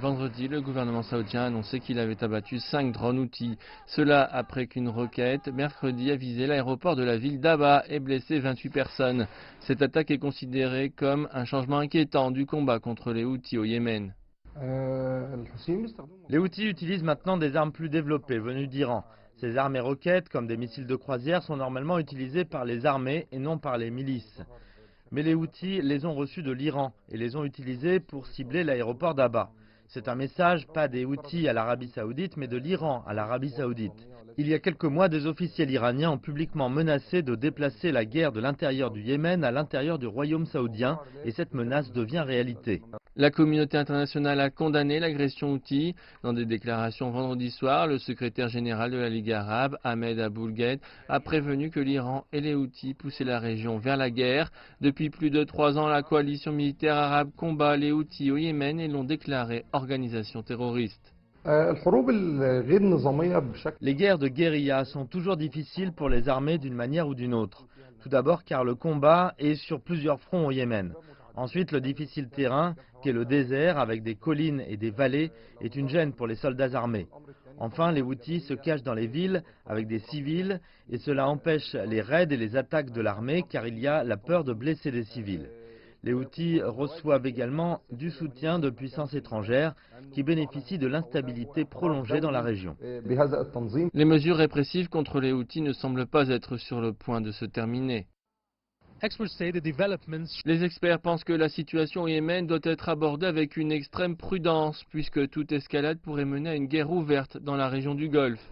Vendredi, le gouvernement saoudien a annoncé qu'il avait abattu 5 drones Houthis. Cela après qu'une roquette, mercredi, a visé l'aéroport de la ville d'Abha et blessé 28 personnes. Cette attaque est considérée comme un changement inquiétant du combat contre les Houthis au Yémen. Les Houthis utilisent maintenant des armes plus développées venues d'Iran. Ces armes et roquettes, comme des missiles de croisière, sont normalement utilisées par les armées et non par les milices. Mais les Houthis les ont reçus de l'Iran et les ont utilisés pour cibler l'aéroport d'Abha. C'est un message pas des Houthis à l'Arabie Saoudite, mais de l'Iran à l'Arabie Saoudite. Il y a quelques mois, des officiels iraniens ont publiquement menacé de déplacer la guerre de l'intérieur du Yémen à l'intérieur du royaume saoudien, et cette menace devient réalité. La communauté internationale a condamné l'agression Houthi. Dans des déclarations vendredi soir, le secrétaire général de la Ligue arabe, Ahmed Aboulgheid, a prévenu que l'Iran et les Houthis poussaient la région vers la guerre. Depuis plus de 3 ans, la coalition militaire arabe combat les Houthis au Yémen et l'ont déclarée organisation terroriste. Les guerres de guérilla sont toujours difficiles pour les armées d'une manière ou d'une autre. Tout d'abord car le combat est sur plusieurs fronts au Yémen. Ensuite, le difficile terrain, qu'est le désert avec des collines et des vallées, est une gêne pour les soldats armés. Enfin, les Houthis se cachent dans les villes avec des civils et cela empêche les raids et les attaques de l'armée car il y a la peur de blesser des civils. Les Houthis reçoivent également du soutien de puissances étrangères qui bénéficient de l'instabilité prolongée dans la région. Les mesures répressives contre les Houthis ne semblent pas être sur le point de se terminer. Les experts pensent que la situation au Yémen doit être abordée avec une extrême prudence, puisque toute escalade pourrait mener à une guerre ouverte dans la région du Golfe.